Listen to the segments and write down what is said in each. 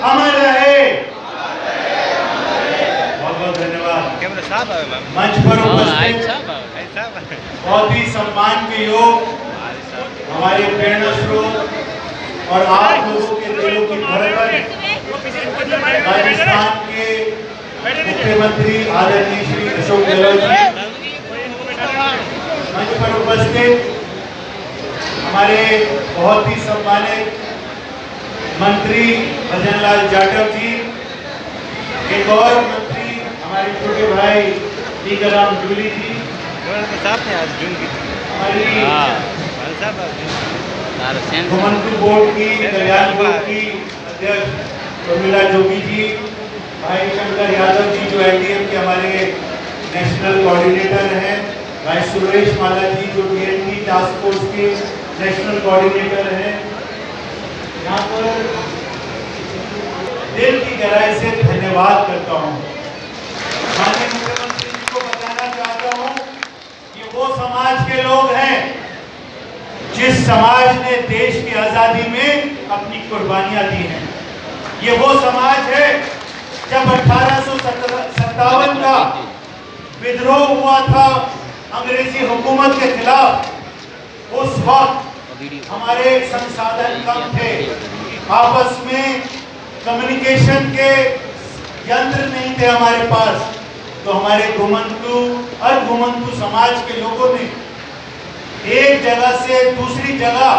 अमर रहे। बहुत बहुत धन्यवाद। मंच पर उपस्थित बहुत ही सम्मान के योग हमारे प्रेरणा स्रोत और आप लोगों के दिलों की धड़कन राजस्थान के मुख्यमंत्री आदरणीय श्री अशोक गहलोत जी, मंच पर उपस्थित हमारे बहुत ही सम्मानित मंत्री भजनलाल जाटव जी, एक और मंत्री हमारे छोटे भाई टीकाराम जूली जी, हमारी घुमंतू बोर्ड की कल्याण बोर्ड की अध्यक्ष उर्मिला जोगी जी, भाई शंकर यादव जी जो एलडीएम के हमारे नेशनल कोऑर्डिनेटर हैं, भाई सुरेश माला जी जो टीएनटी टास्क फोर्स के नेशनल कोऑर्डिनेटर हैं। यहाँ पर दिल की गहराई से धन्यवाद करता हूँ। माननीय मुख्यमंत्री जी को बताना चाहता हूँ कि वो समाज के लोग हैं जिस समाज ने देश की आजादी में अपनी कुर्बानियां दी हैं। ये वो समाज है जब 1857 का विद्रोह हुआ था अंग्रेजी हुकूमत के खिलाफ, उस वक्त हमारे संसाधन कम थे, आपस में कम्युनिकेशन के यंत्र नहीं थे हमारे पास, तो हमारे घुमंतू समाज के लोगों ने एक जगह से दूसरी जगह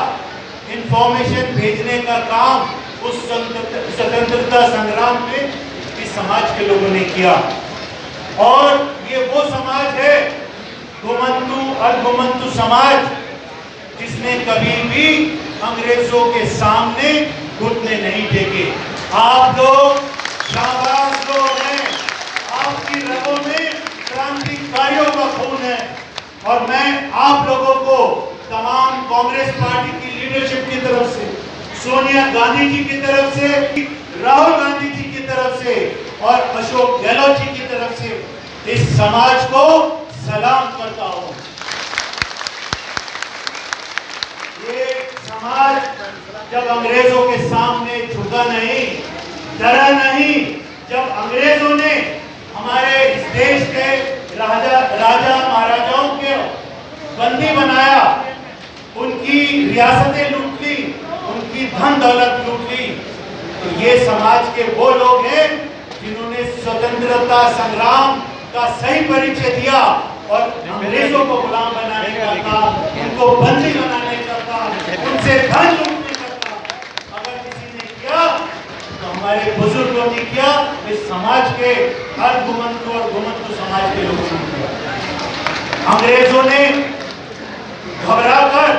इंफॉर्मेशन भेजने का काम उस स्वतंत्रता संग्राम में इस समाज के लोगों ने किया। और ये वो समाज है घुमंतू समाज जिसने कभी भी अंग्रेजों के सामने घुटने नहीं टेके। आप लोग शाबाश लोग हैं, आपकी रगों में क्रांतिकारियों का खून है। और मैं आप लोगों को तमाम कांग्रेस पार्टी की लीडरशिप की तरफ से, सोनिया गांधी जी की तरफ से, राहुल गांधी जी की तरफ से और अशोक गहलोत जी की तरफ से इस समाज को सलाम करता हूं। ये समाज जब अंग्रेजों के सामने झुका नहीं, डरा नहीं, जब अंग्रेजों ने हमारे इस देश के राजा महाराजाओं के बंदी बनाया, उनकी रियासतें लूट ली, उनकी धन दौलत लूट ली, तो ये समाज के वो लोग हैं जिन्होंने स्वतंत्रता संग्राम का सही परिचय दिया और अंग्रेजों को गुलाम बनाने का था, उनको बंदी बनाने का था, उनसे धन लूटने का था। अगर किसी ने किया तो हमारे बुजुर्गों ने किया, इस समाज के हर घुमंतू और घुमंतू समाज के लोगों ने किया। अंग्रेजों ने घबराकर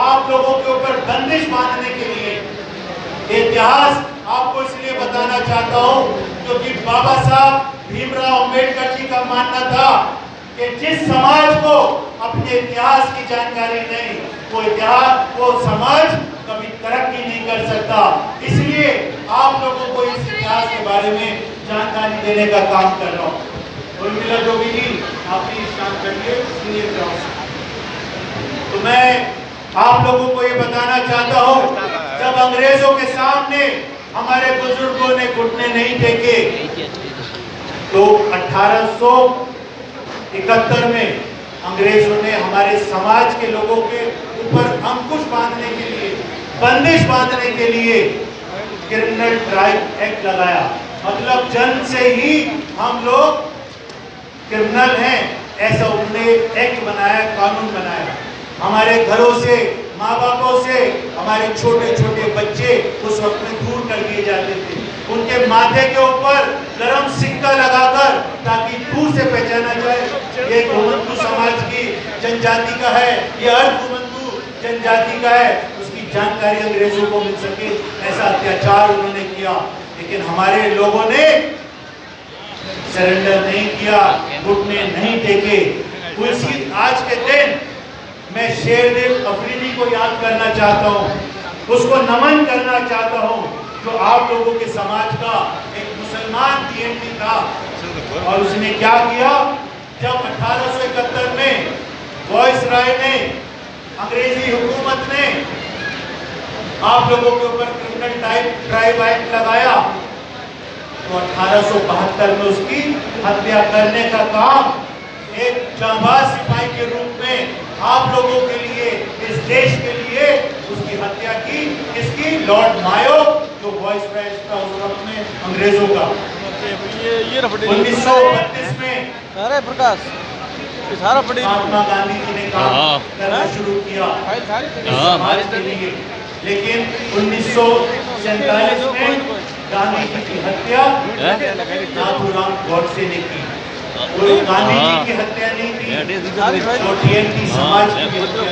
आप लोगों के ऊपर बंदिश बांधने के लिए, इतिहास आपको इसलिए बताना चाहता हूं क्योंकि बाबा साहब भीमराव अंबेडकर जी का मानना था कि जिस समाज को अपने इतिहास की जानकारी नहीं, वो समाज कभी तरक्की नहीं कर सकता। इसलिए आप लोगों को इस इतिहास के बारे में जानकारी देने का काम कर रहा हूँ। उर्मिला जोगी जी, आप भी इस काम करिए सीनियर ग्राउंड। तो मैं आप लोगों को ये बताना चाहता हूँ, जब अंग्रेजों के सामने हमारे बुजुर्गों ने घुटने नहीं टेके, तो 1871 में अंग्रेजों ने हमारे समाज के लोगों के ऊपर अंकुश बांधने के लिए, बंदिश बांधने के लिए क्रिमिनल ट्राइब एक्ट लगाया। मतलब जन्म से ही हम लोग क्रिमिनल हैं, ऐसा उन्होंने एक्ट बनाया, कानून बनाया। हमारे घरों से, माँ बापों से हमारे छोटे छोटे बच्चे उस वक्त में दूर कर दिए जाते थे, उनके माथे के ऊपर गरम सिक्का लगाकर, ताकि दूर से पहचाना जाए ये घुमंतू समाज की जनजाति का है, ये अर्ध घुमंतू जनजाति का है, उसकी जानकारी अंग्रेजों को मिल सके। ऐसा अत्याचार उन्होंने किया, लेकिन हमारे लोगों ने सरेंडर नहीं किया, घुटने नहीं टेके। उसी आज के दिन मैं शेरदिल अफरीदी को याद करना चाहता हूँ, उसको नमन करना चाहता हूँ, जो आप लोगों के समाज का एक मुसलमान टीएमटी था। और उसने क्या किया, जब 1871 में वॉइसरॉय ने, अंग्रेजी हुकूमत ने आप लोगों के ऊपर क्रिमिनल ट्राइब एक्ट लगाया, तो 1872 में उसकी हत्या करने का काम एक जांबाज सिपाही के रूप में आप लोगों के लिए, इस देश के लिए उसकी हत्या की। किसकी? लॉर्ड मायो, जो वाइसराय था उस वक्त में अंग्रेजों का। 1932 में अरे प्रकाश महात्मा गांधी जी ने काम करना शुरू किया समाज के लिए, लेकिन 1947 में गांधी जी की हत्या नाथूराम गॉडसे ने की। वो गांधी जी की हत्या नहीं थी, जो TNT समाज की हत्या